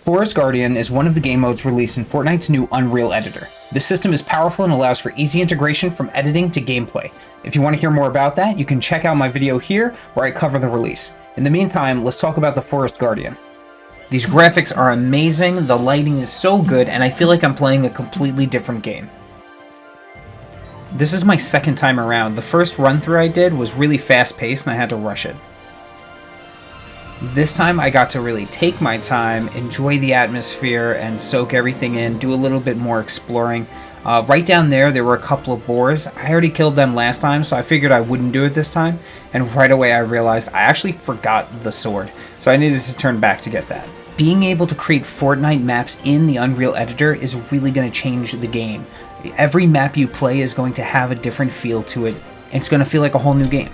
Forest Guardian is one of the game modes released in Fortnite's new Unreal Editor. This system is powerful and allows for easy integration from editing to gameplay. If you want to hear more about that, you can check out my video here where I cover the release. In the meantime, let's talk about the Forest Guardian. These graphics are amazing, the lighting is so good, and I feel like I'm playing a completely different game. This is my second time around. The first run-through I did was really fast-paced and I had to rush it. This time I got to really take my time, enjoy the atmosphere, and soak everything in, do a little bit more exploring. Right down there were a couple of boars. I already killed them last time, so I figured I wouldn't do it this time. And right away I realized I actually forgot the sword, so I needed to turn back to get that. Being able to create Fortnite maps in the Unreal Editor is really going to change the game. Every map you play is going to have a different feel to it, and it's going to feel like a whole new game.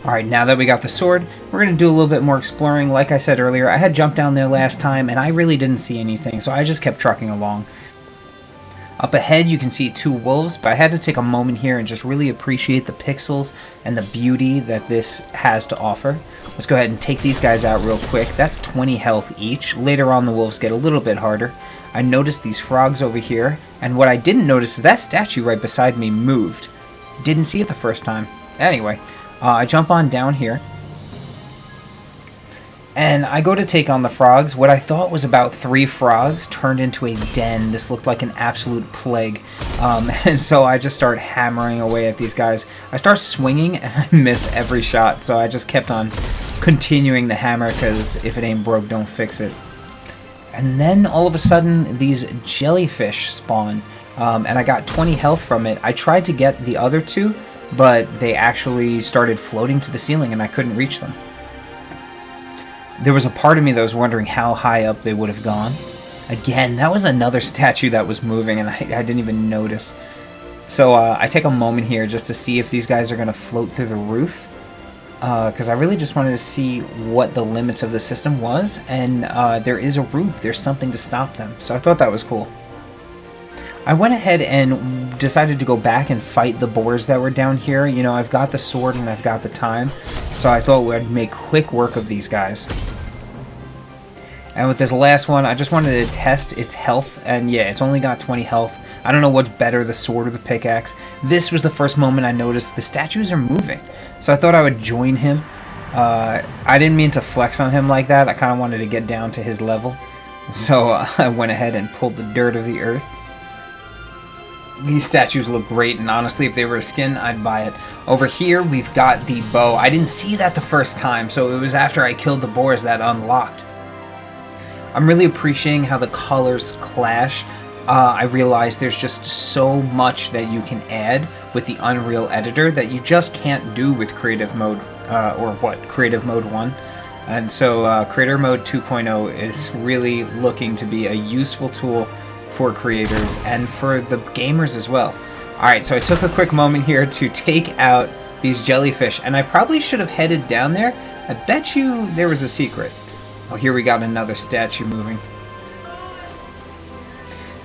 Alright, now that we got the sword, we're going to do a little bit more exploring. Like I said earlier, I had jumped down there last time and I really didn't see anything, so I just kept trucking along. Up ahead you can see two wolves, but I had to take a moment here and just really appreciate the pixels and the beauty that this has to offer. Let's go ahead and take these guys out real quick. That's 20 health each. Later on the wolves get a little bit harder. I noticed these frogs over here, and what I didn't notice is that statue right beside me moved. Didn't see it the first time. Anyway, I jump on down here, and I go to take on the frogs. What I thought was about 3 frogs turned into a den. This looked like an absolute plague, and so I just start hammering away at these guys. I start swinging, and I miss every shot, so I just kept on continuing the hammer, because if it ain't broke, don't fix it. And then all of a sudden, these jellyfish spawn, and I got 20 health from it. I tried to get the other 2, but they actually started floating to the ceiling and I couldn't reach them. There was a part of me that was wondering how high up they would have gone. Again, that was another statue that was moving and I didn't even notice. So I take a moment here just to see if these guys are going to float through the roof. Because I really just wanted to see what the limits of the system was, and there is a roof. There's something to stop them. So I thought that was cool. I went ahead and decided to go back and fight the boars that were down here. You know, I've got the sword and I've got the time, so I thought we'd make quick work of these guys. And with this last one, I just wanted to test its health, and yeah, it's only got 20 health. I don't know what's better, the sword or the pickaxe. This was the first moment I noticed the statues are moving, so I thought I would join him. I didn't mean to flex on him like that. I kind of wanted to get down to his level, so I went ahead and pulled the dirt of the earth. These statues look great, and honestly, if they were a skin, I'd buy it. Over here, we've got the bow. I didn't see that the first time, so it was after I killed the boars that unlocked. I'm really appreciating how the colors clash. I realized there's just so much that you can add with the Unreal Editor that you just can't do with Creative Mode, Creative Mode 1. And so Creator Mode 2.0 is really looking to be a useful tool for creators and for the gamers as well. Alright, so I took a quick moment here to take out these jellyfish, and I probably should have headed down there. I bet you there was a secret. Oh, here we got another statue moving.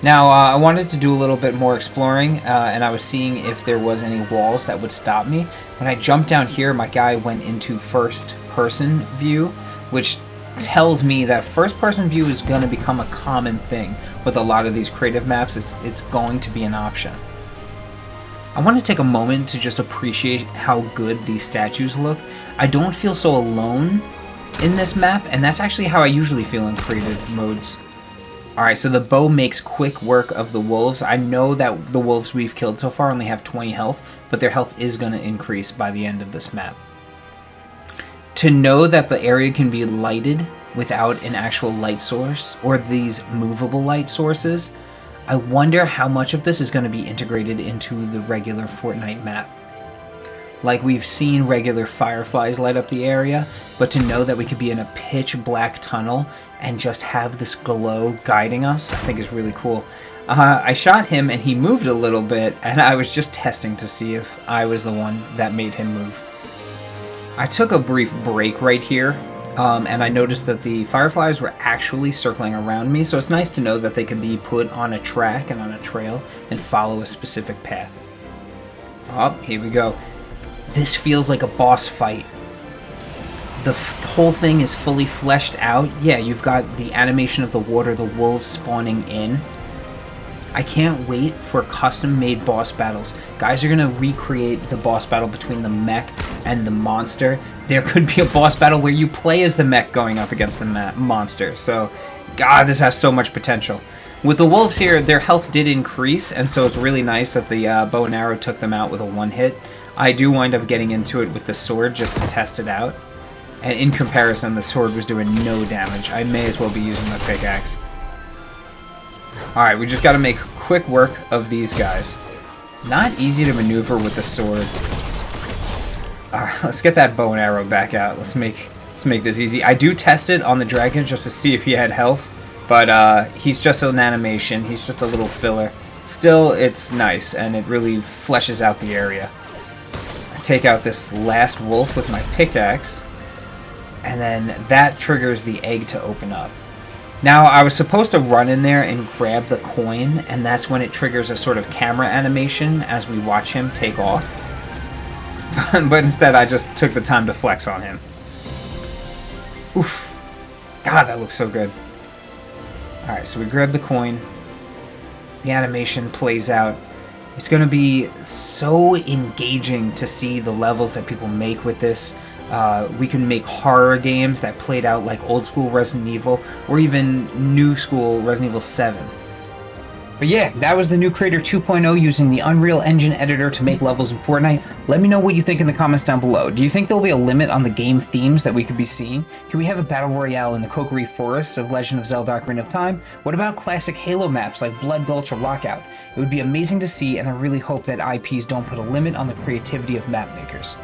Now, I wanted to do a little bit more exploring, and I was seeing if there was any walls that would stop me. When I jumped down here, my guy went into first-person view, which tells me that first-person view is going to become a common thing with a lot of these creative maps. It's going to be an option. I want to take a moment to just appreciate how good these statues look. I don't feel so alone in this map, and that's actually how I usually feel in creative modes. Alright, so the bow makes quick work of the wolves. I know that the wolves we've killed so far only have 20 health, but their health is going to increase by the end of this map. To know that the area can be lighted without an actual light source, or these movable light sources, I wonder how much of this is going to be integrated into the regular Fortnite map. Like, we've seen regular fireflies light up the area, but to know that we could be in a pitch black tunnel and just have this glow guiding us, I think is really cool. I shot him and he moved a little bit, and I was just testing to see if I was the one that made him move. I took a brief break right here, and I noticed that the fireflies were actually circling around me, so it's nice to know that they can be put on a track and on a trail and follow a specific path. Oh, here we go. This feels like a boss fight. The whole thing is fully fleshed out. Yeah, you've got the animation of the water, the wolves spawning in. I can't wait for custom-made boss battles. Guys are going to recreate the boss battle between the mech and the monster. There could be a boss battle where you play as the mech going up against the monster. So, God, this has so much potential. With the wolves here, their health did increase, and so it's really nice that the bow and arrow took them out with a one-hit. I do wind up getting into it with the sword just to test it out. And in comparison, the sword was doing no damage. I may as well be using the pickaxe. Alright, we just got to make quick work of these guys. Not easy to maneuver with the sword. Alright, let's get that bow and arrow back out. Let's make this easy. I do test it on the dragon just to see if he had health. But he's just an animation. He's just a little filler. Still, it's nice, and it really fleshes out the area. I take out this last wolf with my pickaxe. And then that triggers the egg to open up. Now, I was supposed to run in there and grab the coin, and that's when it triggers a sort of camera animation as we watch him take off. But instead, I just took the time to flex on him. Oof. God, that looks so good. Alright, so we grab the coin. The animation plays out. It's going to be so engaging to see the levels that people make with this. We can make horror games that played out like old school Resident Evil, or even new school Resident Evil 7. But yeah, that was the new Creator 2.0 using the Unreal Engine editor to make levels in Fortnite. Let me know what you think in the comments down below. Do you think there'll be a limit on the game themes that we could be seeing? Can we have a battle royale in the Kokiri Forests of Legend of Zelda Ocarina of Time? What about classic Halo maps like Blood Gulch or Lockout? It would be amazing to see, and I really hope that IPs don't put a limit on the creativity of map makers.